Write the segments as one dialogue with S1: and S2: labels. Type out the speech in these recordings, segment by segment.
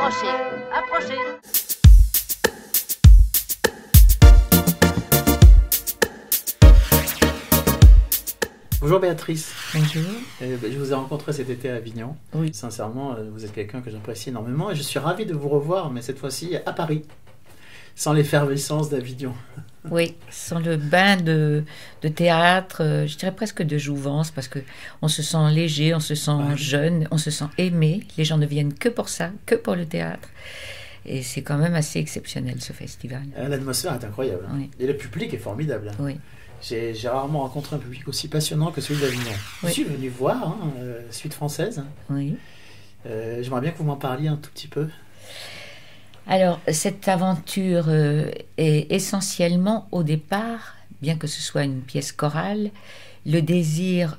S1: Approchez, approchez.
S2: Bonjour Béatrice.
S3: Bonjour.
S2: Je vous ai rencontré cet été à Avignon.
S3: Oui.
S2: Sincèrement, vous êtes quelqu'un que j'apprécie énormément et je suis ravi de vous revoir, mais cette fois-ci à Paris, sans l'effervescence d'Avignon.
S3: Oui, sans le bain de théâtre, je dirais presque de jouvence, parce que on se sent léger, on se sent jeune, on se sent aimé. Les gens ne viennent que pour ça, que pour le théâtre. Et c'est quand même assez exceptionnel, ce festival.
S2: L'atmosphère est incroyable.
S3: Oui.
S2: Et le public est formidable.
S3: Oui.
S2: J'ai rarement rencontré un public aussi passionnant que celui d'Avignon.
S3: Oui.
S2: Je suis venu voir Suite française.
S3: Oui.
S2: J'aimerais bien que vous m'en parliez un tout petit peu.
S3: Alors, cette aventure est essentiellement, au départ, bien que ce soit une pièce chorale, le désir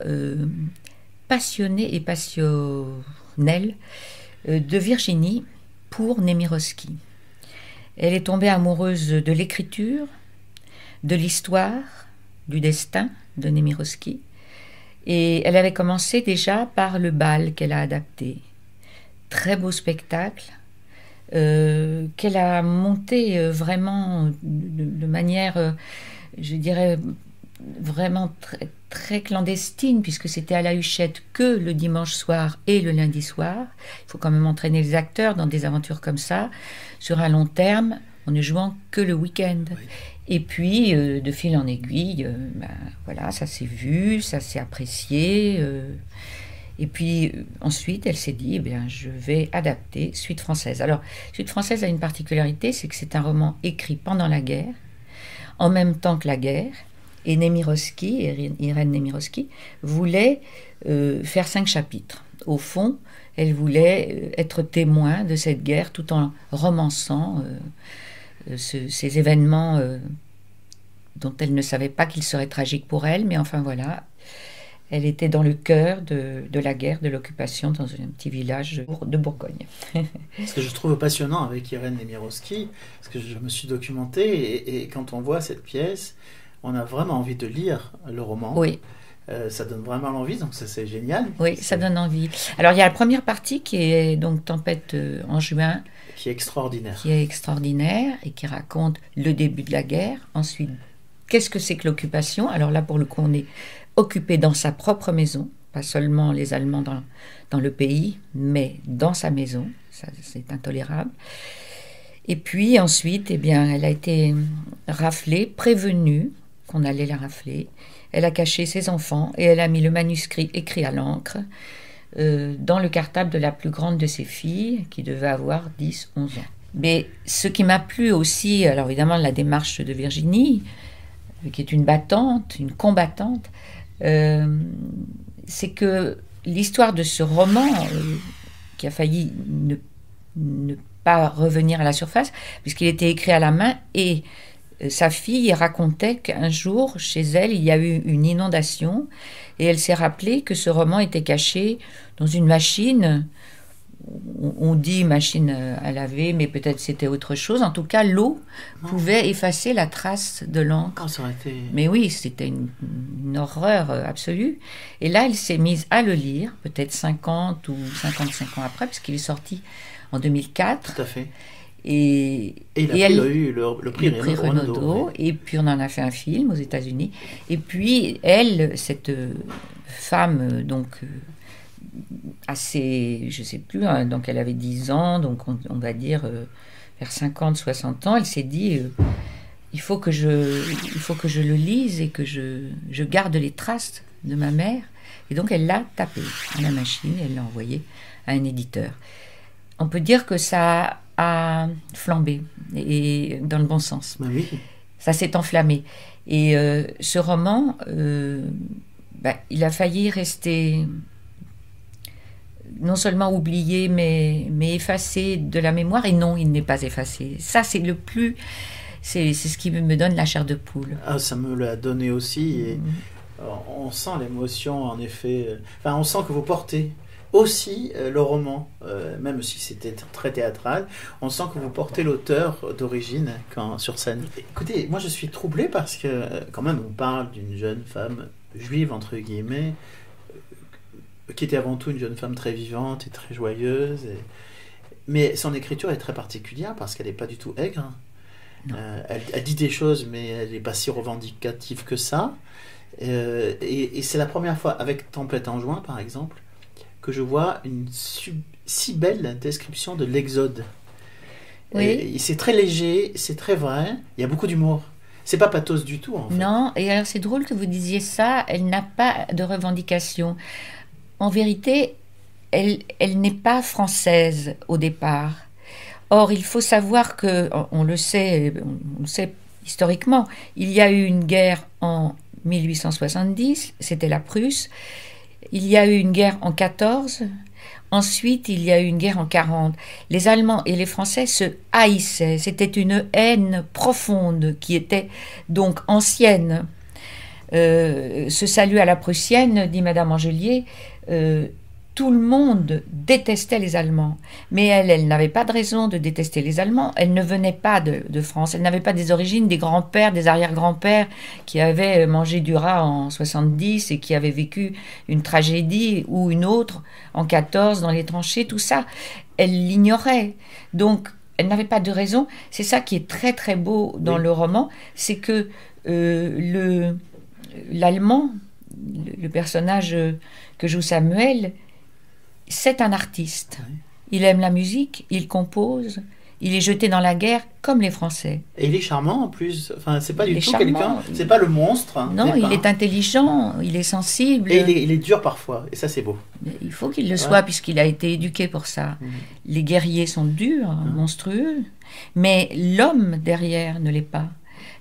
S3: passionné et passionnel de Virginie pour Nemirovsky. Elle est tombée amoureuse de l'écriture, de l'histoire, du destin de Nemirovsky, et elle avait commencé déjà par le bal qu'elle a adapté. Très beau spectacle, qu'elle a monté vraiment de manière, je dirais, vraiment très, très clandestine, puisque c'était à la Huchette que le dimanche soir et le lundi soir. Il faut quand même entraîner les acteurs dans des aventures comme ça, sur un long terme, en ne jouant que le week-end. Oui. Et puis, de fil en aiguille, voilà, ça s'est vu, ça s'est apprécié. Et puis ensuite, elle s'est dit, je vais adapter Suite française. Alors, Suite française a une particularité, c'est que c'est un roman écrit pendant la guerre, en même temps que la guerre. Et Nemirovsky, Irène Nemirovsky, voulait faire 5 chapitres. Au fond, elle voulait être témoin de cette guerre tout en romançant ces événements dont elle ne savait pas qu'ils seraient tragiques pour elle, mais enfin voilà. Elle était dans le cœur de la guerre, de l'occupation, dans un petit village de Bourgogne.
S2: Ce que je trouve passionnant avec Irène Nemirovsky, parce que je me suis documenté, et quand on voit cette pièce, on a vraiment envie de lire le roman.
S3: Oui.
S2: Ça donne vraiment envie, donc ça c'est génial.
S3: Oui, ça donne envie. Alors il y a la première partie qui est donc Tempête en juin.
S2: Qui est extraordinaire.
S3: Qui est extraordinaire et qui raconte le début de la guerre. Ensuite, qu'est-ce que c'est que l'occupation? Alors là, pour le coup, on est occupé dans sa propre maison, pas seulement les Allemands dans le pays, mais dans sa maison. Ça, c'est intolérable. Et puis ensuite, elle a été raflée, prévenue qu'on allait la rafler. Elle a caché ses enfants et elle a mis le manuscrit écrit à l'encre dans le cartable de la plus grande de ses filles, qui devait avoir 10-11 ans. Mais ce qui m'a plu aussi, alors évidemment la démarche de Virginie, qui est une battante, une combattante, c'est que l'histoire de ce roman, qui a failli ne pas revenir à la surface, puisqu'il était écrit à la main, et sa fille racontait qu'un jour, chez elle, il y a eu une inondation, et elle s'est rappelée que ce roman était caché dans une machine. On dit machine à laver, mais peut-être c'était autre chose. En tout cas, l'eau pouvait effacer la trace de l'encre.
S2: Ça aurait été...
S3: Mais oui, c'était une horreur absolue. Et là, elle s'est mise à le lire, peut-être 50 ou 55 ans après, puisqu'il est sorti en 2004.
S2: Tout à fait.
S3: Et
S2: il a eu le prix Renaudot.
S3: Oui. Et puis on en a fait un film aux États-Unis. Et puis elle, cette femme, donc assez, je ne sais plus, hein, donc elle avait 10 ans, donc on va dire vers 50, 60 ans, elle s'est dit il faut que je le lise et que je garde les traces de ma mère. Et donc elle l'a tapé à la machine et elle l'a envoyé à un éditeur. On peut dire que ça a flambé, et dans le bon sens.
S2: Oui. Ça
S3: s'est enflammé. Et ce roman, il a failli rester non seulement oublié, mais effacé de la mémoire. Et non, il n'est pas effacé. Ça, c'est le plus... C'est ce qui me donne la chair de poule.
S2: Ah, ça me l'a donné aussi. Et on sent l'émotion, en effet. Enfin, on sent que vous portez aussi le roman, même si c'était très théâtral, on sent que vous portez l'auteur d'origine sur scène. Écoutez, moi je suis troublé parce que quand même on parle d'une jeune femme juive entre guillemets, qui était avant tout une jeune femme très vivante et très joyeuse, Mais son écriture est très particulière parce qu'elle n'est pas du tout aigre. Elle dit des choses, mais elle n'est pas si revendicative que ça. Et c'est la première fois, avec Tempête en juin, par exemple, que je vois une si belle description de l'Exode.
S3: Oui.
S2: Et c'est très léger, c'est très vrai, il y a beaucoup d'humour. C'est pas pathos du tout, en fait.
S3: Non, et alors c'est drôle que vous disiez ça, elle n'a pas de revendication. En vérité, elle n'est pas française au départ. Or, il faut savoir que, on le sait historiquement, il y a eu une guerre en 1870, c'était la Prusse. Il y a eu une guerre en 14. Ensuite, il y a eu une guerre en 40. Les Allemands et les Français se haïssaient. C'était une haine profonde qui était donc ancienne. Ce salut à la prussienne, dit Madame Angelier, tout le monde détestait les Allemands. Mais elle n'avait pas de raison de détester les Allemands. Elle ne venait pas de France. Elle n'avait pas des origines, des grands-pères, des arrière-grands-pères qui avaient mangé du rat en 70 et qui avaient vécu une tragédie ou une autre en 14 dans les tranchées, tout ça. Elle l'ignorait. Donc, elle n'avait pas de raison. C'est ça qui est très très beau dans le roman, c'est que l'Allemand, le personnage que joue Samuel, c'est un artiste. Oui. Il aime la musique, il compose, il est jeté dans la guerre comme les Français.
S2: Et il est charmant en plus. Enfin, c'est pas du tout quelqu'un. C'est pas le monstre.
S3: Non, il est intelligent, il est sensible.
S2: Et il est dur parfois. Et ça, c'est beau.
S3: Mais il faut qu'il le soit puisqu'il a été éduqué pour ça. Les guerriers sont durs, monstrueux, mais l'homme derrière ne l'est pas.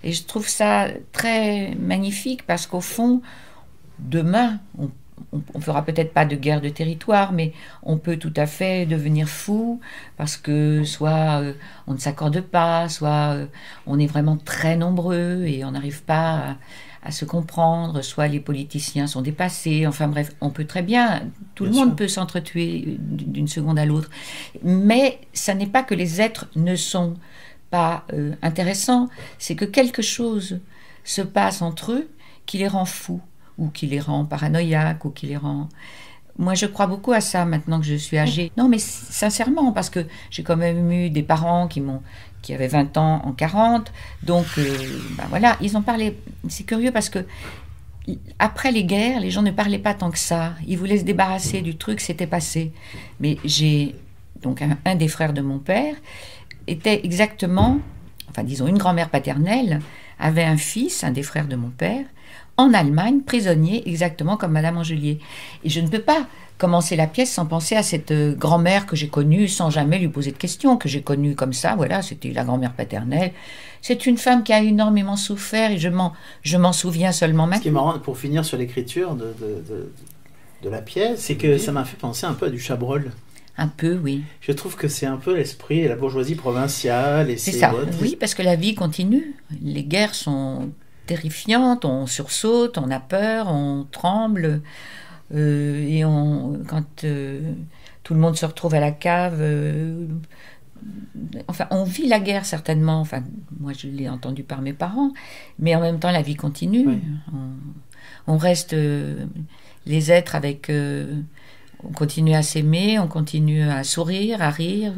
S3: Et je trouve ça très magnifique parce qu'au fond, demain, on fera peut-être pas de guerre de territoire, mais on peut tout à fait devenir fou parce que soit on ne s'accorde pas, soit on est vraiment très nombreux et on n'arrive pas à se comprendre, soit les politiciens sont dépassés, enfin bref, on peut très bien, tout le monde peut s'entretuer d'une seconde à l'autre. Mais ça n'est pas que les êtres ne sont pas intéressants, c'est que quelque chose se passe entre eux qui les rend fous, ou qui les rend paranoïaques, ou qui les rend... Moi, je crois beaucoup à ça maintenant que je suis âgée. Non, mais sincèrement, parce que j'ai quand même eu des parents qui avaient 20 ans en 40, donc voilà, ils en parlaient. C'est curieux parce que après les guerres, les gens ne parlaient pas tant que ça. Ils voulaient se débarrasser du truc, c'était passé. Mais j'ai... Donc, un des frères de mon père était exactement... Enfin, disons, une grand-mère paternelle avait un fils, un des frères de mon père, en Allemagne, prisonnier, exactement comme Madame Angelier. Et je ne peux pas commencer la pièce sans penser à cette grand-mère que j'ai connue, sans jamais lui poser de questions, que j'ai connue comme ça, voilà, c'était la grand-mère paternelle. C'est une femme qui a énormément souffert et je m'en souviens seulement maintenant.
S2: Ce qui est marrant, pour finir sur l'écriture de la pièce, c'est que ça m'a fait penser un peu à du Chabrol.
S3: Un peu, oui.
S2: Je trouve que c'est un peu l'esprit et la bourgeoisie provinciale.
S3: C'est ça, oui, parce que la vie continue. Les guerres sont terrifiantes, on sursaute, on a peur, on tremble. Et quand tout le monde se retrouve à la cave... enfin, on vit la guerre certainement. Enfin, moi, je l'ai entendu par mes parents. Mais en même temps, la vie continue. Oui. On reste les êtres avec... on continue à s'aimer, on continue à sourire, à rire,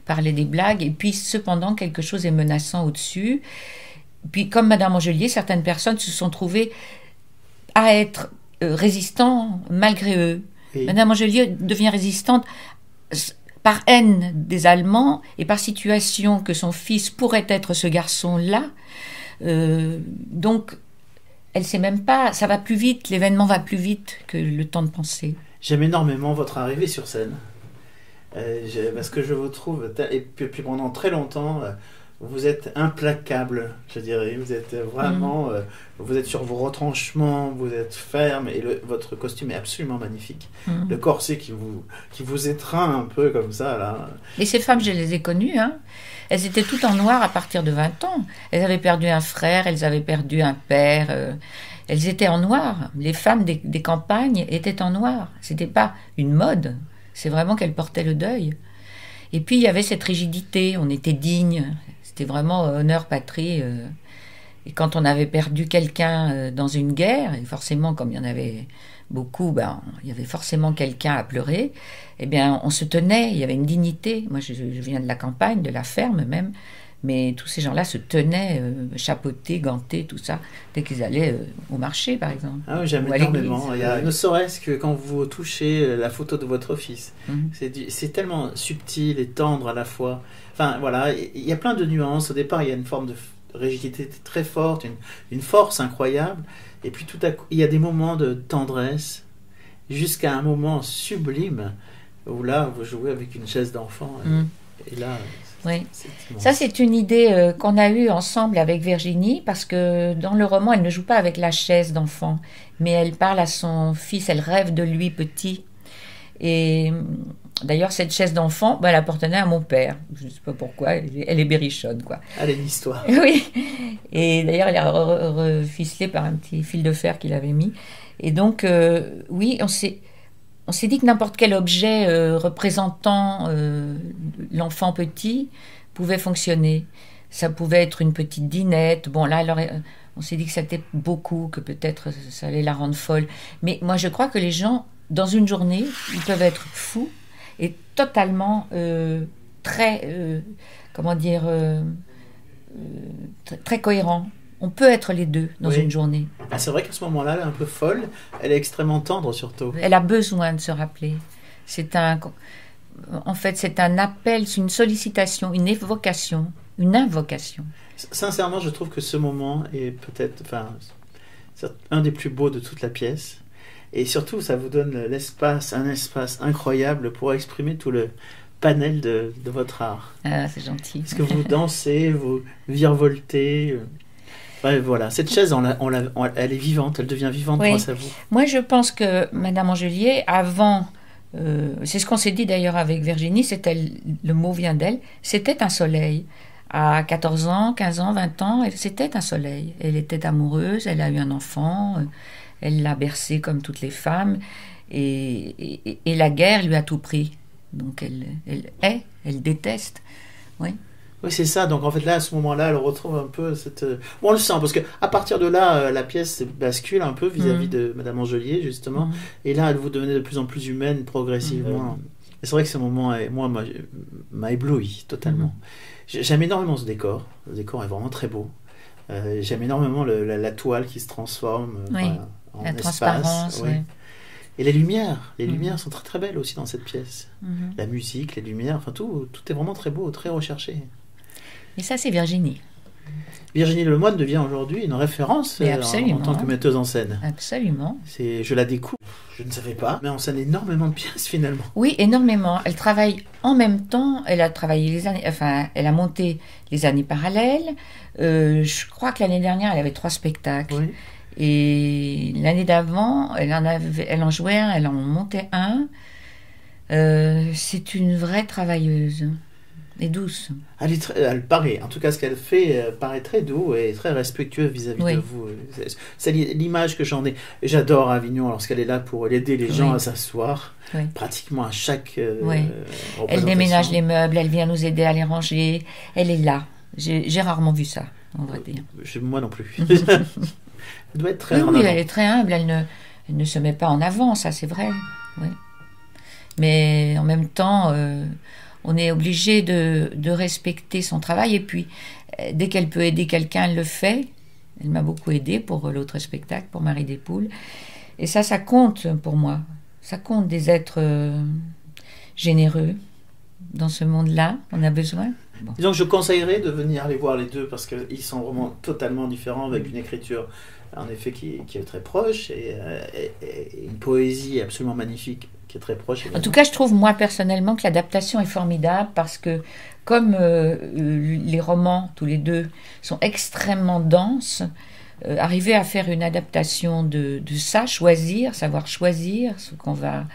S3: parler des blagues, et puis cependant quelque chose est menaçant au-dessus. Puis comme Madame Angelier, certaines personnes se sont trouvées à être résistants malgré eux. Oui. Madame Angelier devient résistante par haine des Allemands et par situation que son fils pourrait être ce garçon-là. Donc elle ne sait même pas, ça va plus vite, l'événement va plus vite que le temps de penser.
S2: J'aime énormément votre arrivée sur scène. Parce que je vous trouve, et puis pendant très longtemps, vous êtes implacable, je dirais. Vous êtes vraiment, vous êtes sur vos retranchements, vous êtes ferme, et votre costume est absolument magnifique. Le corset qui vous étreint un peu comme ça, là.
S3: Et ces femmes, je les ai connues, hein. Elles étaient toutes en noir à partir de 20 ans. Elles avaient perdu un frère, elles avaient perdu un père... Elles étaient en noir. Les femmes des campagnes étaient en noir. C'était pas une mode. C'est vraiment qu'elles portaient le deuil. Et puis, il y avait cette rigidité. On était digne. C'était vraiment honneur, patrie. Et quand on avait perdu quelqu'un dans une guerre, et forcément, comme il y en avait beaucoup, il y avait forcément quelqu'un à pleurer. Eh bien, on se tenait, il y avait une dignité. Moi, je viens de la campagne, de la ferme même, mais tous ces gens-là se tenaient, chapeautés, gantés, tout ça, dès qu'ils allaient au marché, par exemple.
S2: Ah oui, j'aime énormément. Il y a, ne serait-ce que quand vous touchez la photo de votre fils, c'est tellement subtil et tendre à la fois. Enfin, voilà, il y a plein de nuances. Au départ, il y a une forme de rigidité très forte, une force incroyable. Et puis tout à coup, il y a des moments de tendresse, jusqu'à un moment sublime, où là, vous jouez avec une chaise d'enfant. Et là...
S3: Oui, ça c'est une idée qu'on a eue ensemble avec Virginie, parce que dans le roman, elle ne joue pas avec la chaise d'enfant, mais elle parle à son fils, elle rêve de lui petit. Et d'ailleurs, cette chaise d'enfant, elle appartenait à mon père. Je ne sais pas pourquoi, elle est berrichonne, quoi.
S2: Elle est une histoire.
S3: Oui, et d'ailleurs, elle est reficelée par un petit fil de fer qu'il avait mis. Et donc, oui, on s'est dit que n'importe quel objet représentant l'enfant petit pouvait fonctionner. Ça pouvait être une petite dinette. Bon, là, alors, on s'est dit que c'était beaucoup, que peut-être ça allait la rendre folle. Mais moi, je crois que les gens, dans une journée, ils peuvent être fous et totalement très, très cohérents. On peut être les deux dans une journée.
S2: Ah, c'est vrai qu'à ce moment-là, elle est un peu folle. Elle est extrêmement tendre, surtout.
S3: Elle a besoin de se rappeler. En fait, c'est un appel, c'est une sollicitation, une évocation, une invocation.
S2: Sincèrement, je trouve que ce moment est peut-être, un des plus beaux de toute la pièce. Et surtout, ça vous donne un espace incroyable pour exprimer tout le panel de votre art.
S3: Ah, c'est gentil.
S2: Parce que vous dansez, vous virevoltez. Voilà, cette chaise, elle est vivante, elle devient vivante grâce à vous.
S3: Moi, je pense que Madame Angelier, avant, c'est ce qu'on s'est dit d'ailleurs avec Virginie, le mot vient d'elle, c'était un soleil. À 14 ans, 15 ans, 20 ans, c'était un soleil. Elle était amoureuse, elle a eu un enfant, elle l'a bercé comme toutes les femmes, et la guerre lui a tout pris. Donc elle déteste, oui.
S2: Oui, c'est ça. Donc en fait, là, à ce moment-là, elle retrouve un peu cette... Bon, on le sent, parce qu'à partir de là, la pièce bascule un peu vis-à-vis de Madame Angelier, justement. Et là, vous devenez de plus en plus humaine, progressivement. Et c'est vrai que ce moment, moi, m'a ébloui totalement. J'aime énormément ce décor. Le décor est vraiment très beau. J'aime énormément la toile qui se transforme en
S3: la
S2: espace.
S3: Transparence, oui.
S2: Et les lumières sont très très belles aussi dans cette pièce. La musique, les lumières, tout est vraiment très beau, très recherché.
S3: Et ça, c'est Virginie.
S2: Virginie Lemoine devient aujourd'hui une référence en tant que metteuse en scène.
S3: Absolument.
S2: Je la découvre, je ne savais pas, mais en scène énormément de pièces finalement.
S3: Oui, énormément. Elle travaille en même temps. Elle a travaillé elle a monté les années parallèles. Je crois que l'année dernière, elle avait 3 spectacles. Oui. Et l'année d'avant, elle en jouait un, elle en montait un. C'est une vraie travailleuse. Et douce.
S2: Elle paraît, en tout cas ce qu'elle fait paraît très doux et très respectueux vis-à-vis de vous. C'est l'image que j'en ai. J'adore Avignon lorsqu'elle est là pour aider les gens à s'asseoir, pratiquement à chaque représentation.
S3: Elle déménage les meubles, elle vient nous aider à les ranger, elle est là. J'ai rarement vu ça, on va dire.
S2: Moi non plus. Elle doit être très
S3: oui, elle est très humble, elle ne se met pas en avant, ça c'est vrai. Oui. Mais en même temps... on est obligé de respecter son travail. Et puis, dès qu'elle peut aider quelqu'un, elle le fait. Elle m'a beaucoup aidée pour l'autre spectacle, pour Marie des Poules. Et ça compte pour moi. Ça compte des êtres généreux dans ce monde-là. On a besoin.
S2: Bon. Disons que je conseillerais de venir les voir les deux parce qu'ils sont vraiment totalement différents avec une écriture en effet qui est très proche et une poésie absolument magnifique qui est très proche. Évidemment.
S3: En tout cas, je trouve moi personnellement que l'adaptation est formidable parce que comme les romans, tous les deux, sont extrêmement denses, arriver à faire une adaptation de ça, savoir choisir ce qu'on va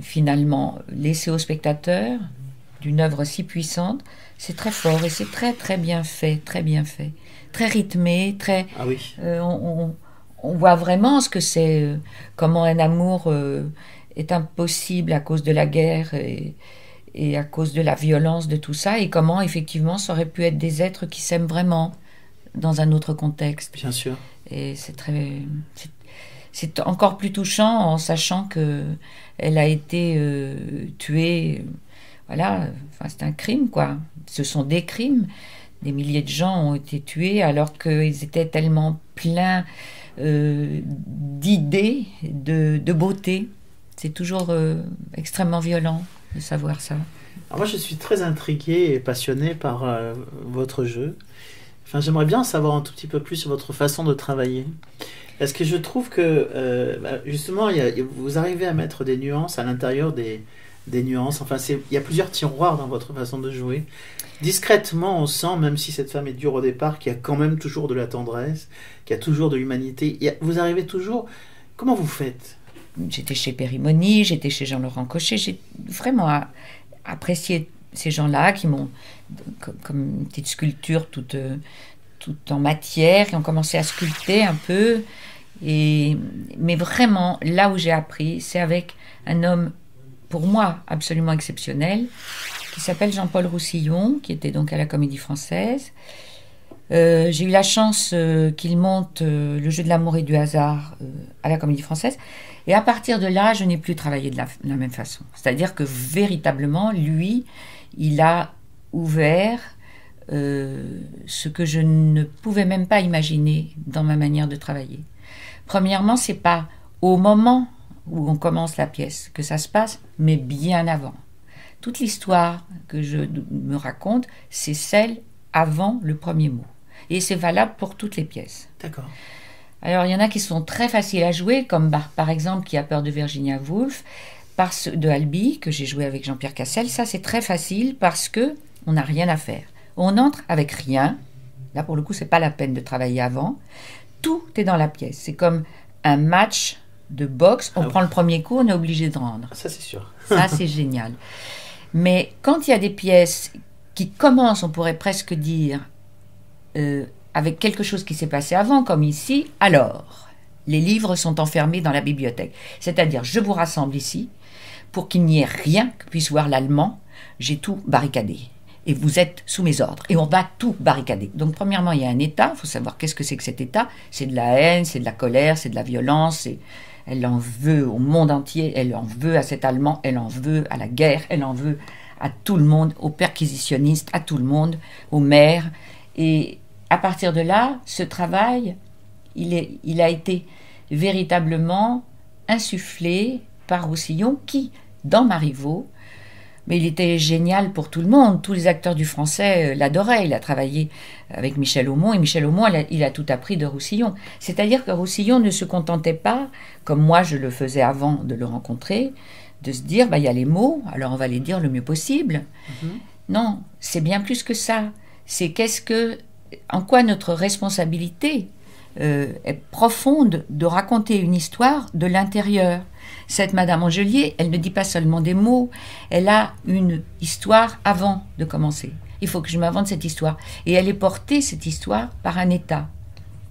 S3: finalement laisser au spectateur d'une œuvre si puissante, c'est très fort et c'est très très bien fait, très rythmé, très.
S2: Ah oui.
S3: On voit vraiment ce que c'est, comment un amour est impossible à cause de la guerre et à cause de la violence de tout ça, et comment effectivement ça aurait pu être des êtres qui s'aiment vraiment dans un autre contexte.
S2: Bien sûr.
S3: Et c'est encore plus touchant en sachant que elle a été tuée. Voilà, enfin, c'est un crime, quoi. Ce sont des crimes. Des milliers de gens ont été tués alors qu'ils étaient tellement pleins d'idées, de beauté. C'est toujours extrêmement violent de savoir ça.
S2: Alors moi, je suis très intrigué et passionné par votre jeu. Enfin, j'aimerais bien savoir un tout petit peu plus sur votre façon de travailler. Parce que je trouve que, justement, vous arrivez à mettre des nuances à l'intérieur des nuances. Enfin, il y a plusieurs tiroirs dans votre façon de jouer. Discrètement, on sent, même si cette femme est dure au départ, qu'il y a quand même toujours de la tendresse, qu'il y a toujours de l'humanité. Vous arrivez toujours... Comment vous faites?
S3: J'étais chez Périmoni, j'étais chez Jean-Laurent Cochet. J'ai vraiment apprécié ces gens-là qui m'ont, comme une petite sculpture toute en matière, qui ont commencé à sculpter un peu. Mais vraiment, là où j'ai appris, c'est avec un homme, pour moi, absolument exceptionnel, qui s'appelle Jean-Paul Roussillon, qui était donc à la Comédie Française. J'ai eu la chance qu'il monte Le jeu de l'amour et du hasard à la Comédie Française. Et à partir de là, je n'ai plus travaillé de la même façon. C'est-à-dire que véritablement, lui, il a ouvert ce que je ne pouvais même pas imaginer dans ma manière de travailler. Premièrement, c'est pas au moment où on commence la pièce que ça se passe, mais bien avant. Toute l'histoire que je me raconte, c'est celle avant le premier mot. Et c'est valable pour toutes les pièces.
S2: D'accord.
S3: Alors, il y en a qui sont très faciles à jouer, comme par exemple Qui a peur de Virginia Woolf, de Albi, que j'ai joué avec Jean-Pierre Cassel. Ça, c'est très facile parce que on n'a rien à faire. On entre avec rien. Là, pour le coup, c'est pas la peine de travailler avant. Tout est dans la pièce. C'est comme un match de boxe. On prend le premier coup, on est obligé de rendre.
S2: Ça, c'est sûr.
S3: Ça, c'est génial. Mais quand il y a des pièces qui commencent, on pourrait presque dire, avec quelque chose qui s'est passé avant, comme ici, alors, les livres sont enfermés dans la bibliothèque. C'est-à-dire, je vous rassemble ici, pour qu'il n'y ait rien que puisse voir l'allemand, j'ai tout barricadé. Et vous êtes sous mes ordres. Et on va tout barricader. Donc, premièrement, il y a un état. Il faut savoir qu'est-ce que c'est que cet état. C'est de la haine, c'est de la colère, c'est de la violence. Elle en veut au monde entier. Elle en veut à cet Allemand. Elle en veut à la guerre. Elle en veut à tout le monde, aux perquisitionnistes, à tout le monde, aux maires. Et à partir de là, ce travail, il a été véritablement insufflé par Roussillon qui, dans Marivaux, mais il était génial pour tout le monde. Tous les acteurs du français l'adoraient. Il a travaillé avec Michel Aumont, et Michel Aumont, il a tout appris de Roussillon. C'est-à-dire que Roussillon ne se contentait pas, comme moi je le faisais avant de le rencontrer, de se dire, il y a les mots, alors on va les dire le mieux possible. Mm-hmm. Non, c'est bien plus que ça. C'est en quoi notre responsabilité est profonde de raconter une histoire de l'intérieur. Cette Madame Angelier, elle ne dit pas seulement des mots, elle a une histoire avant de commencer. Il faut que je m'invente cette histoire. Et elle est portée, cette histoire, par un état.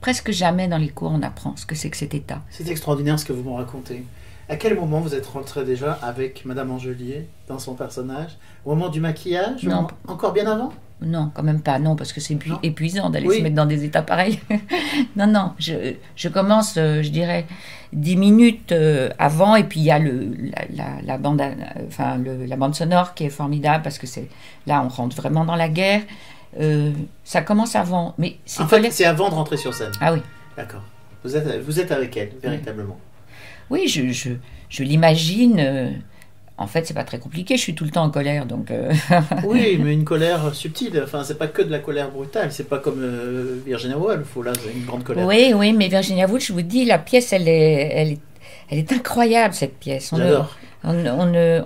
S3: Presque jamais dans les cours on apprend ce que c'est que cet état.
S2: C'est extraordinaire ce que vous me racontez. À quel moment vous êtes rentré déjà avec Madame Angelier dans son personnage? Au moment du maquillage?
S3: Non.
S2: Encore bien avant?
S3: Non, quand même pas, non, parce que c'est épuisant d'aller se mettre dans des états pareils. Non, je commence, je dirais, 10 minutes avant, et puis il y a la bande sonore qui est formidable, parce que là, on rentre vraiment dans la guerre. Ça commence avant. Mais
S2: c'est avant de rentrer sur scène.
S3: Ah oui.
S2: D'accord. Vous êtes avec elle, véritablement.
S3: Oui, je l'imagine... En fait, c'est pas très compliqué, je suis tout le temps en colère, donc...
S2: Oui, mais une colère subtile, enfin, c'est pas que de la colère brutale, c'est pas comme Virginia Woolf, là, c'est une grande colère.
S3: Oui, mais Virginia Woolf, je vous dis, la pièce, elle est incroyable, cette pièce.
S2: J'adore.
S3: On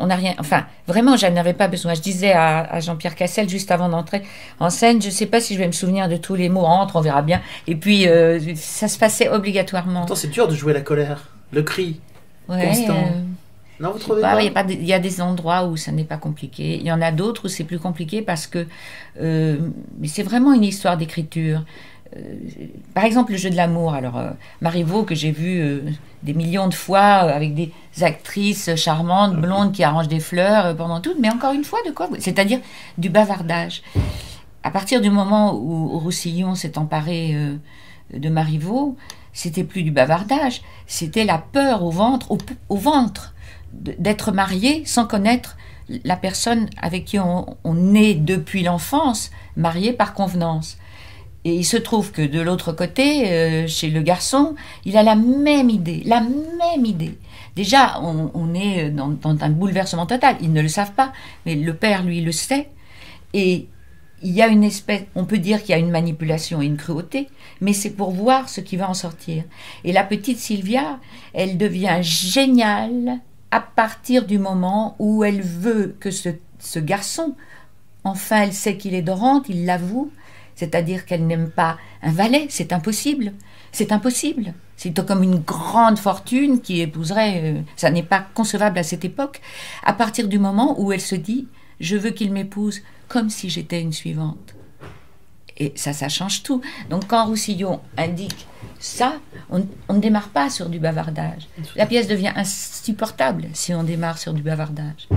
S3: n'a rien... Enfin, vraiment, j'en avais pas besoin. Je disais à Jean-Pierre Cassel, juste avant d'entrer en scène, je sais pas si je vais me souvenir de tous les mots, on verra bien. Et puis, ça se passait obligatoirement.
S2: Pourtant, c'est dur de jouer la colère, le cri constant. Non, vous trouvez pas?
S3: Il y a des endroits où ça n'est pas compliqué. Il y en a d'autres où c'est plus compliqué parce que mais c'est vraiment une histoire d'écriture. Par exemple, Le jeu de l'amour. Alors, Marivaux, que j'ai vu des millions de fois avec des actrices charmantes, blondes, qui arrangent des fleurs pendant tout. Mais encore une fois, de quoi? C'est-à-dire du bavardage. À partir du moment où Roussillon s'est emparé de Marivaux, c'était plus du bavardage, c'était la peur au ventre d'être marié sans connaître la personne avec qui on est depuis l'enfance, marié par convenance. Et il se trouve que de l'autre côté, chez le garçon, il a la même idée. Déjà, on est dans un bouleversement total. Ils ne le savent pas, mais le père, lui, le sait. Et il y a une espèce, on peut dire qu'il y a une manipulation et une cruauté, mais c'est pour voir ce qui va en sortir. Et la petite Sylvia, elle devient géniale à partir du moment où elle veut que ce garçon, enfin, elle sait qu'il est dorante, il l'avoue, c'est-à-dire qu'elle n'aime pas un valet, c'est impossible. C'est impossible. C'est comme une grande fortune qui épouserait, ça n'est pas concevable à cette époque, à partir du moment où elle se dit « je veux qu'il m'épouse comme si j'étais une suivante ». Et ça change tout. Donc quand Roussillon indique ça, on ne démarre pas sur du bavardage. La pièce devient insupportable si on démarre sur du bavardage.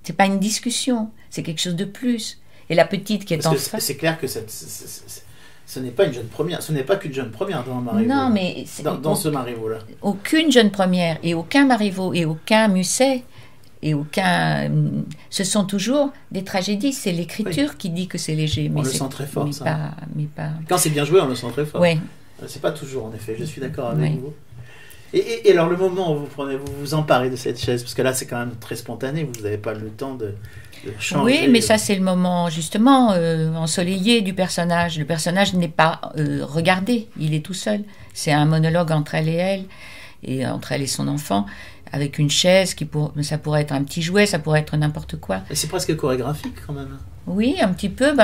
S3: C'est pas une discussion, c'est quelque chose de plus. Et la petite qui est en face...
S2: C'est clair que ce n'est pas une jeune première, ce n'est pas qu'une jeune première dans Marivaux.
S3: Non, mais...
S2: Dans ce Marivaux-là.
S3: Aucune jeune première, et aucun Marivaux, et aucun Musset, et aucun... Ce sont toujours des tragédies, c'est l'écriture qui dit que c'est léger. Mais
S2: on le sent très fort, ça.
S3: Pas...
S2: Quand c'est bien joué, on le sent très fort.
S3: Oui.
S2: C'est pas toujours, en effet, je suis d'accord avec vous. Et alors, le moment où vous vous emparez de cette chaise, parce que là, c'est quand même très spontané, vous n'avez pas le temps de changer.
S3: Oui, mais ça, c'est le moment, justement, ensoleillé du personnage. Le personnage n'est pas regardé, il est tout seul. C'est un monologue entre elle et entre elle et son enfant, avec une chaise, ça pourrait être un petit jouet, ça pourrait être n'importe quoi.
S2: Et c'est presque chorégraphique, quand même.
S3: Oui, un petit peu.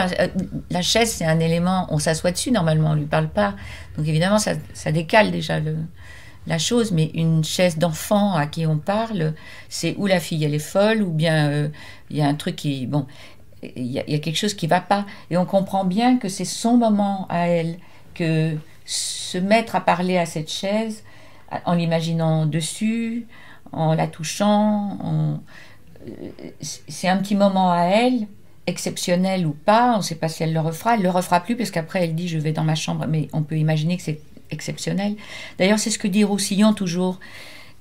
S3: La chaise, c'est un élément, on s'assoit dessus, normalement, on ne lui parle pas. Donc, évidemment, ça décale déjà la chose, mais une chaise d'enfant à qui on parle, c'est ou la fille elle est folle, ou bien il y a un truc qui... Bon, il y a quelque chose qui ne va pas. Et on comprend bien que c'est son moment à elle, que se mettre à parler à cette chaise, en l'imaginant dessus, en la touchant, c'est un petit moment à elle, exceptionnel ou pas, on ne sait pas si elle le refera plus, parce qu'après elle dit je vais dans ma chambre, mais on peut imaginer que c'est exceptionnel. D'ailleurs, c'est ce que dit Roussillon toujours,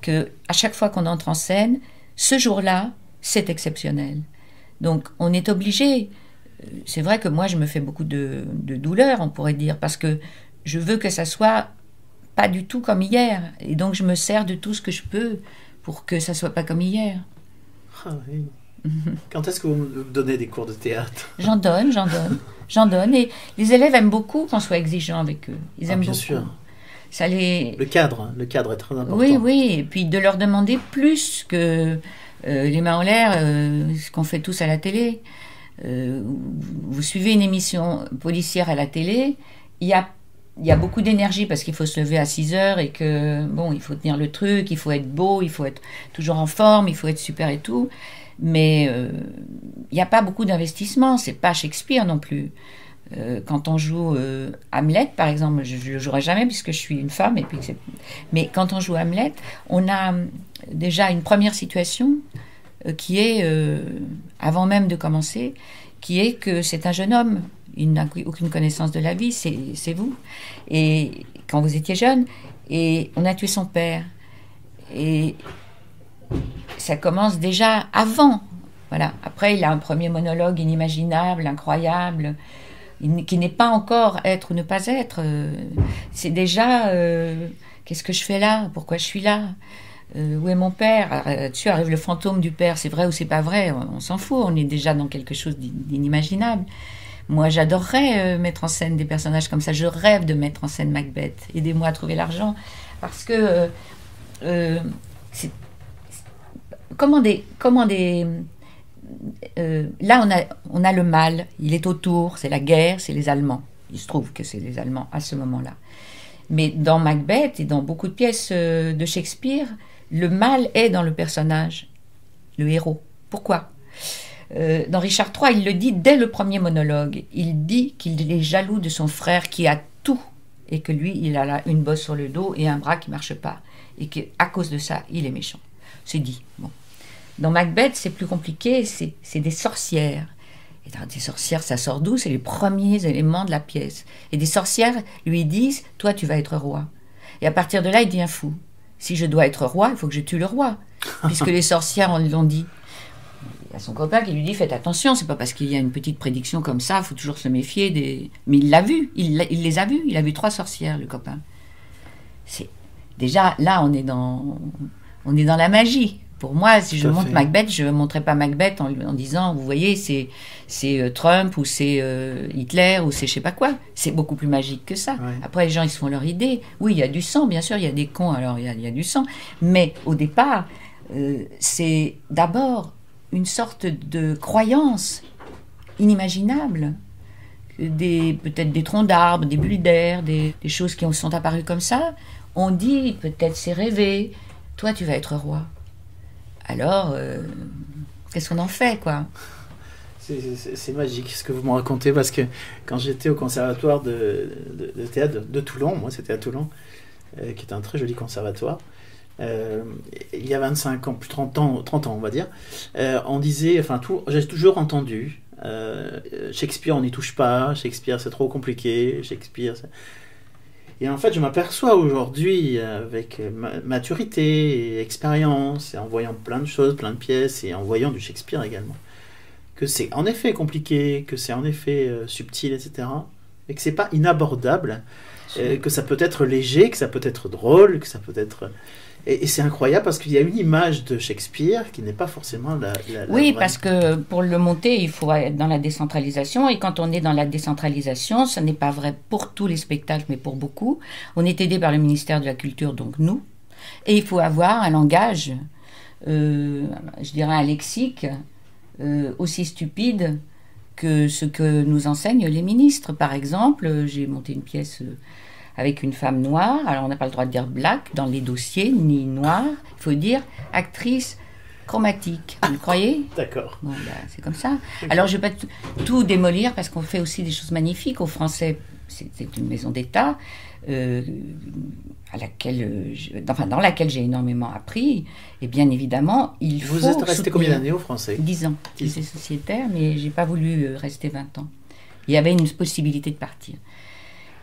S3: que à chaque fois qu'on entre en scène, ce jour-là, c'est exceptionnel. Donc, on est obligé. C'est vrai que moi, je me fais beaucoup de douleur, on pourrait dire, parce que je veux que ça soit pas du tout comme hier. Et donc, je me sers de tout ce que je peux pour que ça soit pas comme hier.
S2: Ah oui. Quand est-ce que vous me donnez des cours de théâtre ?
S3: J'en donne. Et les élèves aiment beaucoup qu'on soit exigeant avec eux. Ils aiment
S2: bien
S3: beaucoup.
S2: Sûr.
S3: Le
S2: cadre est très important.
S3: Oui, et puis de leur demander plus que les mains en l'air, ce qu'on fait tous à la télé. Vous suivez une émission policière à la télé, il y a beaucoup d'énergie parce qu'il faut se lever à 6 heures et que, bon, il faut tenir le truc, il faut être beau, il faut être toujours en forme, il faut être super et tout. Mais il n'y a pas beaucoup d'investissement, c'est pas Shakespeare non plus. Quand on joue Hamlet, par exemple, je ne le jouerai jamais puisque je suis une femme, mais quand on joue Hamlet, on a déjà une première situation qui est, avant même de commencer, qui est que c'est un jeune homme, il n'a aucune connaissance de la vie, c'est vous, et quand vous étiez jeune, et on a tué son père. Et ça commence déjà avant. Voilà. Après, il a un premier monologue inimaginable, incroyable, qui n'est pas encore être ou ne pas être. C'est déjà qu'est-ce que je fais là ? Pourquoi je suis là ? Où est mon père ? Dessus arrive le fantôme du père. C'est vrai ou c'est pas vrai ? On s'en fout. On est déjà dans quelque chose d'inimaginable. Moi, j'adorerais mettre en scène des personnages comme ça. Je rêve de mettre en scène Macbeth. Aidez-moi à trouver l'argent. Parce que là, on a le mal, il est autour, c'est la guerre, c'est les Allemands. Il se trouve que c'est les Allemands à ce moment-là. Mais dans Macbeth et dans beaucoup de pièces de Shakespeare, le mal est dans le personnage, le héros. Pourquoi ? Dans Richard III, il le dit dès le premier monologue. Il dit qu'il est jaloux de son frère qui a tout et que lui, il a là une bosse sur le dos et un bras qui ne marche pas. Et qu'à cause de ça, il est méchant. C'est dit. Bon. Dans Macbeth, c'est plus compliqué, c'est des sorcières. Et dans des sorcières, ça sort d'où ? C'est les premiers éléments de la pièce. Et des sorcières lui disent « Toi, tu vas être roi ». Et à partir de là, il devient fou. Si je dois être roi, il faut que je tue le roi, puisque les sorcières l'ont dit. Il y a son copain qui lui dit, faites attention, c'est pas parce qu'il y a une petite prédiction comme ça, il faut toujours se méfier des... Mais il l'a vu, il les a vues, il a vu 3 sorcières, le copain. Déjà, là, on est dans la magie. Pour moi, si je montre Macbeth, je ne montrerai pas Macbeth en disant, vous voyez, c'est Trump ou c'est Hitler ou c'est je sais pas quoi. C'est beaucoup plus magique que ça. Ouais. Après, les gens, ils se font leur idée. Oui, il y a du sang, bien sûr, il y a des cons, alors il y a du sang. Mais au départ, c'est d'abord une sorte de croyance inimaginable. Peut-être des troncs d'arbres, des bulles d'air, des choses qui sont apparues comme ça. On dit, peut-être c'est rêvé, toi tu vas être roi. Alors, qu'est-ce qu'on en fait, quoi?
S2: C'est magique ce que vous me racontez, parce que quand j'étais au conservatoire de théâtre de Toulon, moi c'était à Toulon, qui est un très joli conservatoire, il y a 25 ans, plus 30 ans on va dire, on disait, j'ai toujours entendu, Shakespeare on n'y touche pas, Shakespeare c'est trop compliqué, Shakespeare... Et en fait, je m'aperçois aujourd'hui, avec maturité et expérience, et en voyant plein de choses, plein de pièces, et en voyant du Shakespeare également, que c'est en effet compliqué, que c'est en effet subtil, etc., et que c'est pas inabordable, que ça peut être léger, que ça peut être drôle, que ça peut être... Et c'est incroyable parce qu'il y a une image de Shakespeare qui n'est pas forcément la
S3: oui,
S2: vraie.
S3: Parce que pour le monter, il faut être dans la décentralisation. Et quand on est dans la décentralisation, ce n'est pas vrai pour tous les spectacles, mais pour beaucoup. On est aidé par le ministère de la Culture, donc nous. Et il faut avoir un langage, je dirais un lexique, aussi stupide que ce que nous enseignent les ministres. Par exemple, j'ai monté une pièce... avec une femme noire, alors on n'a pas le droit de dire black dans les dossiers, ni noir, il faut dire actrice chromatique. Vous le croyez?
S2: D'accord.
S3: Bon, c'est comme ça. Alors je ne vais pas tout démolir parce qu'on fait aussi des choses magnifiques. Au Français, c'est une maison d'État dans laquelle j'ai énormément appris. Et bien évidemment, il faut...
S2: Vous êtes resté combien d'années au Français?
S3: 10 ans. J'étais sociétaire, mais je n'ai pas voulu rester 20 ans. Il y avait une possibilité de partir.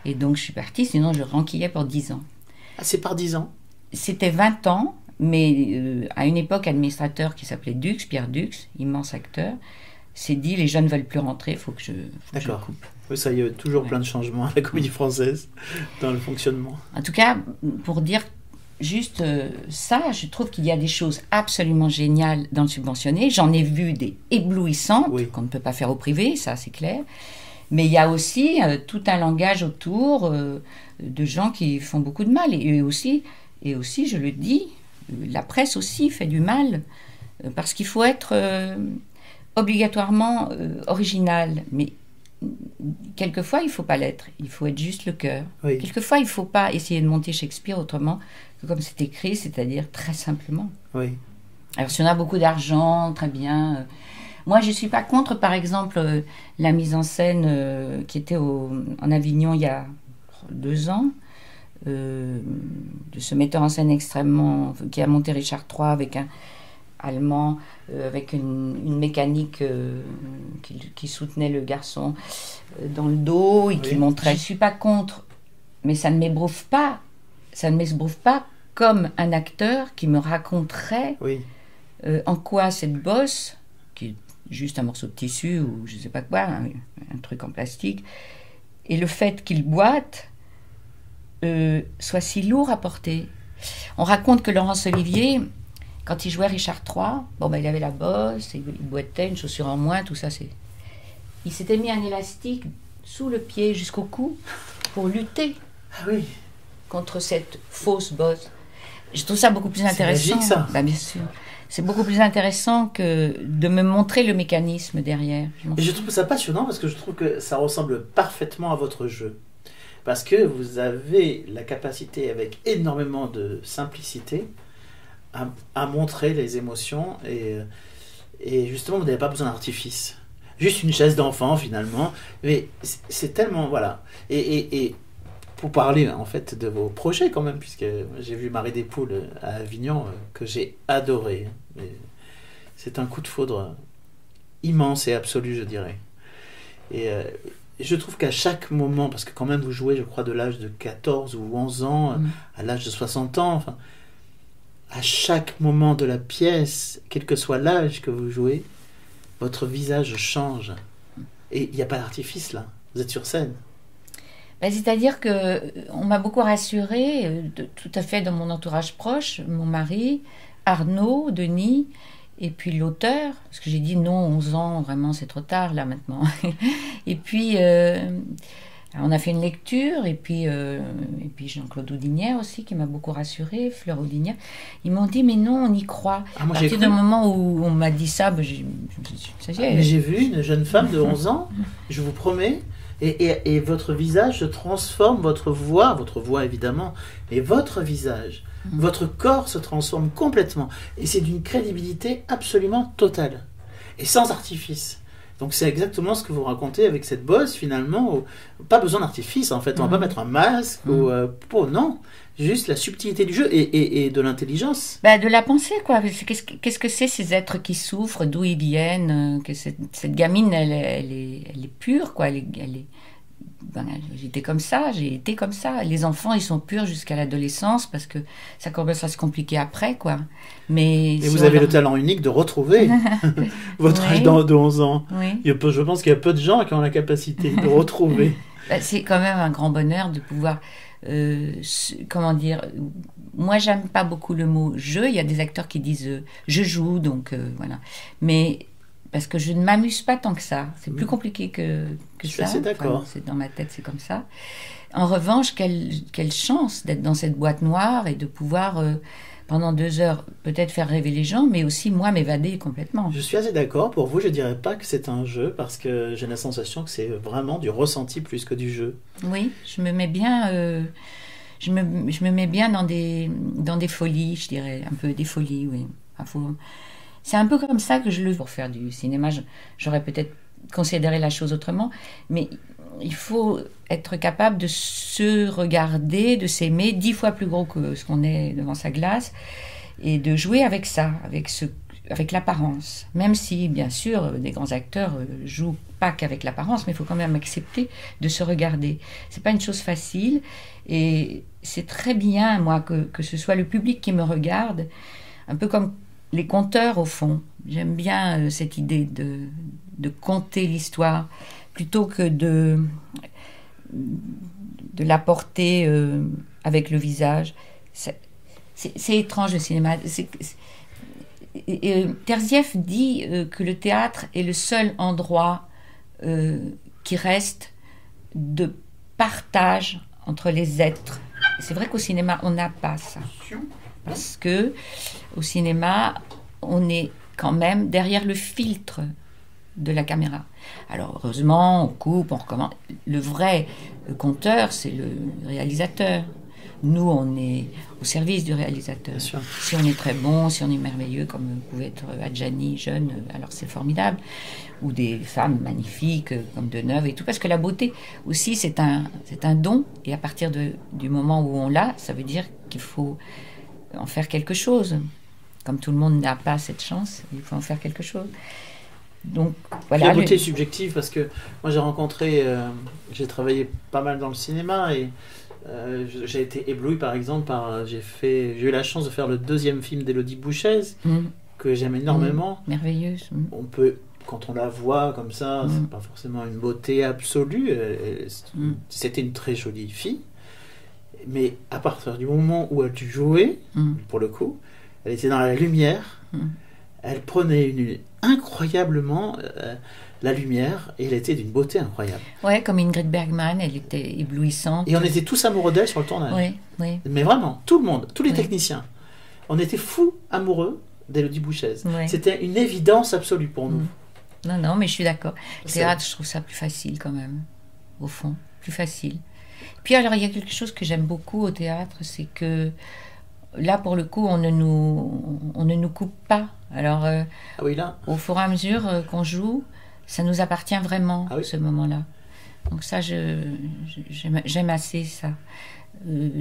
S3: Et donc, je suis partie, sinon je renquillais pour 10 ans.
S2: Ah, c'est par 10 ans?
S3: C'était 20 ans, mais à une époque, administrateur qui s'appelait Dux, Pierre Dux, immense acteur, s'est dit, les jeunes ne veulent plus rentrer, il faut que je coupe.
S2: Oui, ça y est, toujours plein de changements à la Comédie Française, dans le fonctionnement.
S3: En tout cas, pour dire juste ça, je trouve qu'il y a des choses absolument géniales dans le subventionné. J'en ai vu des éblouissantes, qu'on ne peut pas faire au privé, ça c'est clair. Mais il y a aussi tout un langage autour de gens qui font beaucoup de mal. Et aussi, je le dis, la presse aussi fait du mal, parce qu'il faut être obligatoirement original. Mais quelquefois, il ne faut pas l'être. Il faut être juste le cœur. Oui. Quelquefois, il ne faut pas essayer de monter Shakespeare autrement que comme c'est écrit, c'est-à-dire très simplement.
S2: Oui.
S3: Alors, si on a beaucoup d'argent, très bien... Moi, je ne suis pas contre, par exemple, la mise en scène qui était en Avignon il y a 2 ans, de ce metteur en scène qui a monté Richard III avec un Allemand, avec une mécanique qui soutenait le garçon dans le dos et qui montrait. Je ne suis pas contre, mais ça ne m'ébrouffe pas. Ça ne m'ébrouffe pas comme un acteur qui me raconterait en quoi cette bosse, qui est juste un morceau de tissu ou je ne sais pas quoi, un truc en plastique, et le fait qu'il boite soit si lourd à porter. On raconte que Laurence Olivier, quand il jouait Richard III, il avait la bosse, il boitait, une chaussure en moins, tout ça. Il s'était mis un élastique sous le pied jusqu'au cou pour lutter contre cette fausse bosse. Je trouve ça beaucoup plus intéressant.
S2: C'est magique, ça.
S3: Bien sûr. C'est beaucoup plus intéressant que de me montrer le mécanisme derrière.
S2: Et je trouve ça passionnant parce que je trouve que ça ressemble parfaitement à votre jeu. Parce que vous avez la capacité, avec énormément de simplicité, à montrer les émotions et justement, vous n'avez pas besoin d'artifice. Juste une chaise d'enfant, finalement. Mais c'est tellement... Voilà. Et pour parler en fait de vos projets quand même, puisque j'ai vu Marie des Poules à Avignon que j'ai adoré. Mais c'est un coup de foudre immense et absolu, je dirais. Et je trouve qu'à chaque moment, parce que quand même vous jouez, je crois, de l'âge de 14 ou 11 ans à l'âge de 60 ans, enfin, à chaque moment de la pièce, quel que soit l'âge que vous jouez, votre visage change. Et il n'y a pas d'artifice là, vous êtes sur scène.
S3: Ben, c'est-à-dire qu'on m'a beaucoup rassurée, tout à fait dans mon entourage proche, mon mari, Arnaud, Denis, et puis l'auteur, parce que j'ai dit non, 11 ans, vraiment c'est trop tard là maintenant. Et puis on a fait une lecture, et puis Jean-Claude Audinière aussi, qui m'a beaucoup rassurée, Fleur Audinière. Ils m'ont dit, mais non, on y croit.
S2: Ah, moi,
S3: à partir du moment où on m'a dit ça, ben, ça y est.
S2: Mais j'ai vu une jeune femme de 11 ans, je vous promets, et votre visage se transforme, votre voix évidemment, mais votre visage, votre corps se transforme complètement. Et c'est d'une crédibilité absolument totale. Et sans artifice. Donc c'est exactement ce que vous racontez avec cette bosse finalement. Pas besoin d'artifice en fait. On va pas mettre un masque ou non. Juste la subtilité du jeu et de l'intelligence.
S3: Bah, de la pensée, quoi. Qu'est-ce que c'est ces êtres qui souffrent, d'où ils viennent, que cette gamine, elle est pure, quoi. J'étais comme ça, j'ai été comme ça. Les enfants, ils sont purs jusqu'à l'adolescence parce que ça commence à se compliquer après, quoi. Mais
S2: et vous avez le talent unique de retrouver votre âge de 11 ans.
S3: Oui.
S2: Je pense qu'il y a peu de gens qui ont la capacité de retrouver.
S3: Bah, c'est quand même un grand bonheur de pouvoir... comment dire, moi j'aime pas beaucoup le mot jeu. Il y a des acteurs qui disent je joue, donc voilà, mais parce que je ne m'amuse pas tant que ça, c'est plus compliqué que
S2: je
S3: ça.
S2: suis assez d'accord.
S3: Enfin, c'est dans ma tête, c'est comme ça. En revanche, quelle chance d'être dans cette boîte noire et de pouvoir pendant 2 heures peut-être faire rêver les gens, mais aussi moi m'évader complètement.
S2: Je suis assez d'accord. Pour vous, je dirais pas que c'est un jeu parce que j'ai la sensation que c'est vraiment du ressenti plus que du jeu.
S3: Oui, je me mets bien, je me mets bien dans des folies, je dirais, un peu des folies, oui. C'est un peu comme ça que je le veux pour faire du cinéma. J'aurais peut-être considéré la chose autrement, mais il faut être capable de se regarder, de s'aimer 10 fois plus gros que ce qu'on est devant sa glace, et de jouer avec ça, avec l'apparence. Même si, bien sûr, des grands acteurs jouent pas qu'avec l'apparence, mais il faut quand même accepter de se regarder. C'est pas une chose facile, et c'est très bien, moi, que ce soit le public qui me regarde, un peu comme les conteurs, au fond. J'aime bien cette idée de conter l'histoire, plutôt que de l'apporter avec le visage. C'est étrange, le cinéma. Terzieff dit que le théâtre est le seul endroit qui reste de partage entre les êtres. C'est vrai qu'au cinéma, on n'a pas ça. Parce que au cinéma, on est quand même derrière le filtre de la caméra. Alors, heureusement, on coupe, on recommence. Le vrai conteur, c'est le réalisateur. Nous, on est au service du réalisateur.
S2: Bien sûr.
S3: Si on est très bon, si on est merveilleux, comme pouvait être Adjani, jeune, alors c'est formidable. Ou des femmes magnifiques, comme Deneuve et tout. Parce que la beauté aussi, c'est un don. Et à partir du moment où on l'a, ça veut dire qu'il faut en faire quelque chose. Comme tout le monde n'a pas cette chance, il faut en faire quelque chose. Donc, voilà.
S2: La beauté est subjective parce que moi j'ai travaillé pas mal dans le cinéma et j'ai été ébloui par exemple j'ai eu la chance de faire le 2e film d'Élodie Bouchez que j'aime énormément.
S3: Merveilleuse.
S2: On peut, quand on la voit comme ça, c'est pas forcément une beauté absolue. C'était une très jolie fille, mais à partir du moment où elle jouait, pour le coup, elle était dans la lumière. Elle prenait incroyablement la lumière et elle était d'une beauté incroyable.
S3: Ouais, comme Ingrid Bergman, elle était éblouissante.
S2: Et on était tous amoureux d'elle sur le tournage.
S3: Oui.
S2: Mais vraiment, tout le monde, tous les techniciens. On était fous amoureux d'Élodie Bouchez. C'était une évidence absolue pour nous.
S3: Non, mais je suis d'accord. Le théâtre, je trouve ça plus facile quand même, au fond, plus facile. Puis alors, il y a quelque chose que j'aime beaucoup au théâtre, c'est que là, pour le coup, on ne nous coupe pas. Alors, au fur et à mesure qu'on joue, ça nous appartient vraiment, ce moment-là. Donc ça, j'aime assez ça.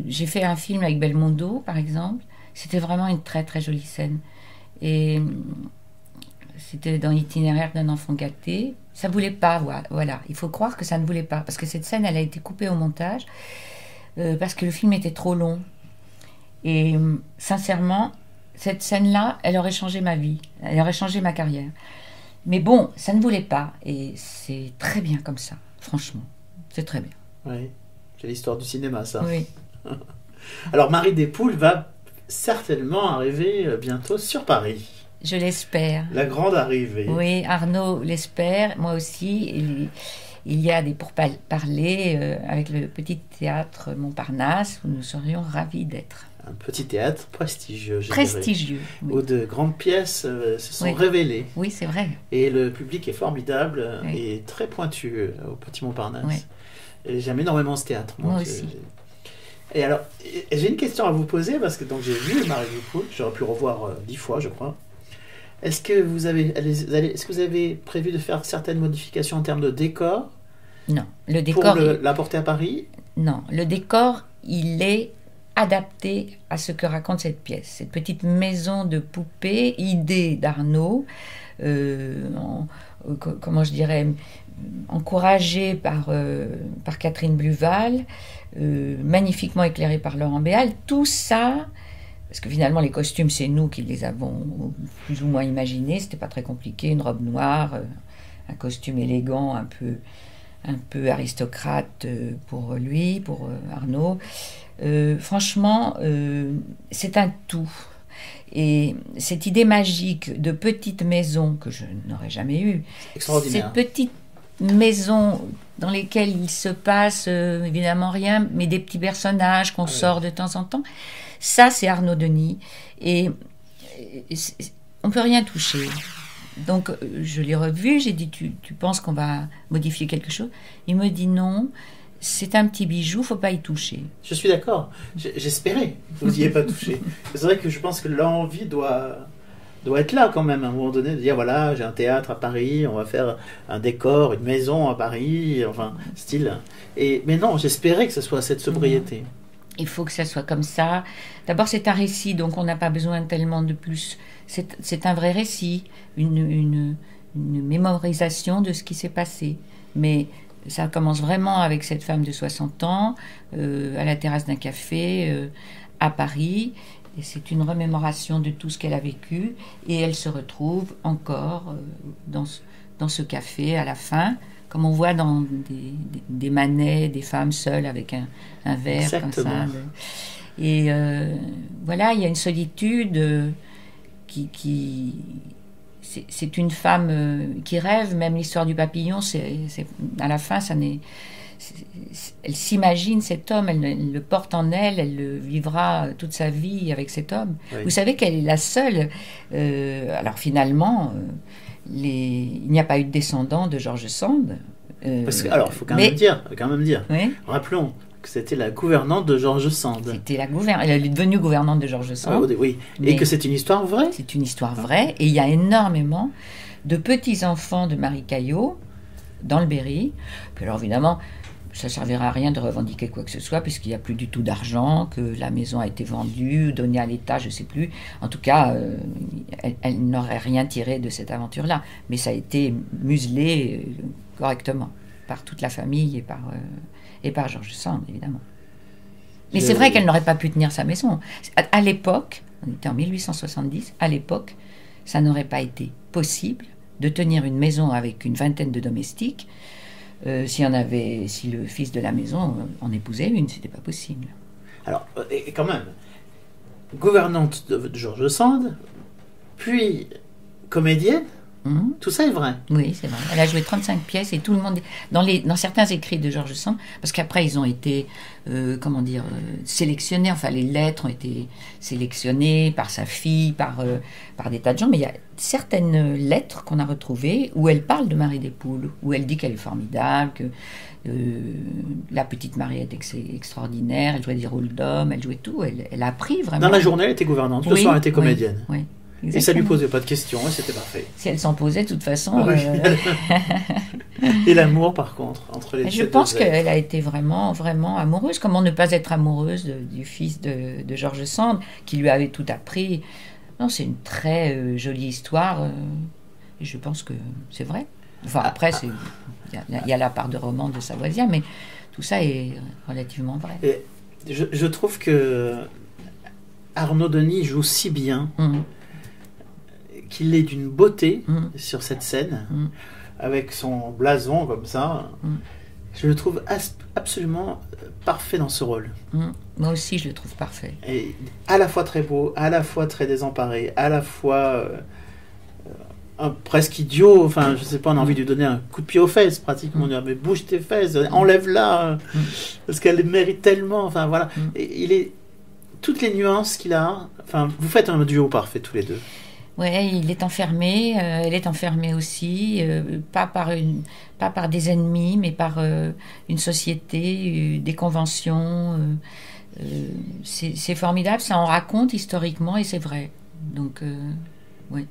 S3: J'ai fait un film avec Belmondo, par exemple. C'était vraiment une très, très jolie scène. Et c'était dans l'itinéraire d'un enfant gâté. Ça voulait pas, voilà. Il faut croire que ça ne voulait pas, parce que cette scène, elle a été coupée au montage, parce que le film était trop long. Et sincèrement, cette scène-là, elle aurait changé ma vie, elle aurait changé ma carrière. Mais bon, ça ne voulait pas, et c'est très bien comme ça, franchement, c'est très bien.
S2: Oui, c'est l'histoire du cinéma, ça.
S3: Oui.
S2: Alors, Marie Despoules va certainement arriver bientôt sur Paris.
S3: Je l'espère.
S2: La grande arrivée.
S3: Oui, Arnaud l'espère, moi aussi. Il y a des pourparlers avec le petit théâtre Montparnasse, où nous serions ravis d'être.
S2: Un petit théâtre prestigieux, je
S3: prestigieux,
S2: dirais.
S3: Oui.
S2: Où de grandes pièces se sont
S3: Oui.
S2: révélées.
S3: Oui, c'est vrai.
S2: Et le public est formidable
S3: Oui.
S2: et très pointu au petit Montparnasse.
S3: Oui.
S2: Et j'aime énormément ce théâtre.
S3: Moi aussi.
S2: Et alors, j'ai une question à vous poser, parce que donc, j'ai vu Marie Despoules, j'aurais pu revoir 10 fois, je crois. Est-ce que vous avez prévu de faire certaines modifications en termes de décor?
S3: Non, le décor...
S2: Pour l'apporter à Paris?
S3: Non, le décor, il est adapté à ce que raconte cette pièce. Cette petite maison de poupée, idée d'Arnaud, comment je dirais, encouragée par Catherine Bluval, magnifiquement éclairée par Laurent Béal. Tout ça, parce que finalement les costumes, c'est nous qui les avons plus ou moins imaginés, c'était pas très compliqué, une robe noire, un costume élégant, un peu aristocrate pour lui, pour Arnaud. Franchement, c'est un tout. Et cette idée magique de petite maison que je n'aurais jamais eue,
S2: extraordinaire.
S3: cette petite maison dans lesquelles il se passe évidemment rien, mais des petits personnages qu'on sort de temps en temps, ça c'est Arnaud Denis. Et on ne peut rien toucher. Donc je l'ai revu, j'ai dit tu penses qu'on va modifier quelque chose? Il me dit non, c'est un petit bijou, faut pas y toucher.
S2: Je suis d'accord, j'espérais que vous n'y ayez pas touché. C'est vrai que je pense que l'envie doit être là quand même à un moment donné, de dire voilà, j'ai un théâtre à Paris, on va faire un décor, une maison à Paris, enfin style. Mais non, j'espérais que ce soit cette sobriété.
S3: Il faut que ça soit comme ça. D'abord, c'est un récit, donc on n'a pas besoin tellement de plus. C'est un vrai récit, une mémorisation de ce qui s'est passé. Mais ça commence vraiment avec cette femme de 60 ans, à la terrasse d'un café, à Paris. Et c'est une remémoration de tout ce qu'elle a vécu. Et elle se retrouve encore dans ce café à la fin, comme on voit dans des manets, des femmes seules avec un verre.
S2: Exactement.
S3: Comme ça. Et voilà, il y a une solitude c'est une femme qui rêve. Même l'histoire du papillon, à la fin, elle s'imagine cet homme, elle le porte en elle, elle le vivra toute sa vie avec cet homme. Oui. Vous savez qu'elle est la seule. Alors finalement, il n'y a pas eu de descendant de George Sand.
S2: Alors, il faut quand même dire.
S3: Oui.
S2: Rappelons que c'était la gouvernante de George Sand.
S3: Elle est devenue gouvernante de George Sand.
S2: Oui. Et que c'est une histoire vraie.
S3: C'est une histoire vraie. Et il y a énormément de petits-enfants de Marie Caillot dans le Berry. Puis alors, évidemment, ça ne servira à rien de revendiquer quoi que ce soit, puisqu'il n'y a plus du tout d'argent, que la maison a été vendue, donnée à l'État, je ne sais plus. En tout cas, elle n'aurait rien tiré de cette aventure-là. Mais ça a été muselé correctement par toute la famille et par George Sand, évidemment. Mais c'est vrai qu'elle n'aurait pas pu tenir sa maison. À l'époque, on était en 1870, à l'époque, ça n'aurait pas été possible de tenir une maison avec une vingtaine de domestiques. Si le fils de la maison en épousait une, c'était pas possible.
S2: Alors, et quand même, gouvernante de George Sand, puis comédienne, tout ça est vrai.
S3: Oui, c'est vrai. Elle a joué 35 pièces et tout le monde... Dans certains écrits de George Sand, parce qu'après ils ont été, sélectionnés, enfin les lettres ont été sélectionnées par sa fille, par des tas de gens, mais il y a certaines lettres qu'on a retrouvées où elle parle de Marie Despoules, où elle dit qu'elle est formidable, que la petite Marie est extraordinaire, elle jouait des rôles d'homme, elle jouait tout, elle a appris vraiment...
S2: Dans la journée, elle était gouvernante, le soir, elle était comédienne.
S3: Oui.
S2: Exactement. Et ça lui posait pas de questions, et c'était parfait.
S3: Si elle s'en posait, de toute façon...
S2: Et l'amour, par contre, entre les deux.
S3: Je pense qu'elle a été vraiment, vraiment amoureuse. Comment ne pas être amoureuse du fils de George Sand, qui lui avait tout appris. Non, c'est une très jolie histoire Et je pense que c'est vrai. Enfin, après, il y a la part de roman de Savoisien, mais tout ça est relativement vrai.
S2: Et je trouve que Arnaud Denis joue si bien qu'il est d'une beauté sur cette scène, avec son blason comme ça. Je le trouve absolument parfait dans ce rôle.
S3: Moi aussi, je le trouve parfait.
S2: Et à la fois très beau, à la fois très désemparé, à la fois presque idiot. Enfin, je sais pas, on a envie de lui donner un coup de pied aux fesses, pratiquement. On dit, mais bouge tes fesses, enlève-la, parce qu'elle mérite tellement. Enfin, voilà. Et il est... Toutes les nuances qu'il a... Enfin, vous faites un duo parfait, tous les deux.
S3: Ouais, il est enfermé, elle est enfermée aussi, pas par des ennemis, mais par une société, des conventions. C'est formidable, ça en raconte historiquement et c'est vrai. Donc, oui.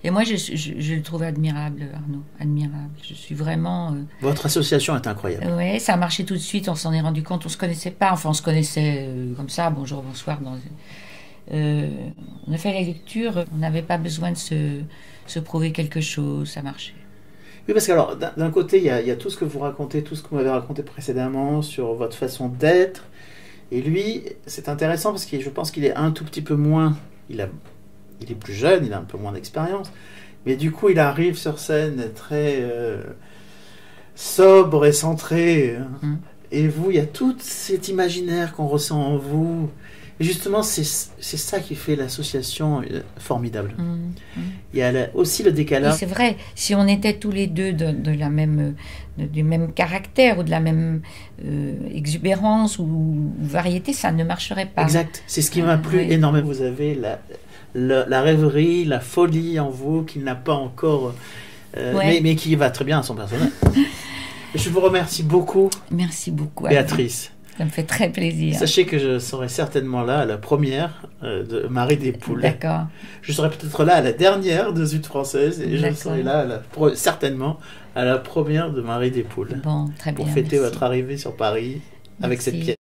S3: Et moi, je le trouve admirable, Arnaud, admirable. Je suis vraiment...
S2: Votre association est incroyable.
S3: Oui, ça a marché tout de suite, on s'en est rendu compte, on se connaissait pas, enfin on se connaissait comme ça, bonjour, bonsoir, on a fait la lecture, on n'avait pas besoin de se prouver quelque chose, ça marchait.
S2: Oui, parce que alors, d'un côté, il y a tout ce que vous racontez, tout ce que vous m'avez raconté précédemment sur votre façon d'être. Et lui, c'est intéressant parce que je pense qu'il est un tout petit peu moins... Il est plus jeune, il a un peu moins d'expérience. Mais du coup, il arrive sur scène très sobre et centré. Et vous, il y a tout cet imaginaire qu'on ressent en vous. Et justement, c'est ça qui fait l'association formidable. Il y a aussi le décalage.
S3: Oui, c'est vrai. Si on était tous les deux du même caractère ou de la même exubérance ou variété, ça ne marcherait pas.
S2: Exact. C'est ce qui m'a plu énormément. Vous avez la rêverie, la folie en vous qu'il n'a pas encore, mais qui va très bien à son personnage. Je vous remercie beaucoup.
S3: Merci beaucoup,
S2: Béatrice.
S3: Ça me fait très plaisir.
S2: Sachez que je serai certainement là à la première de Marie des Poules.
S3: D'accord.
S2: Je serai peut-être là à la dernière de Zut Française et je serai là certainement à la première de Marie des Poules.
S3: Bon, très bien.
S2: Pour fêter votre arrivée sur Paris avec cette pièce.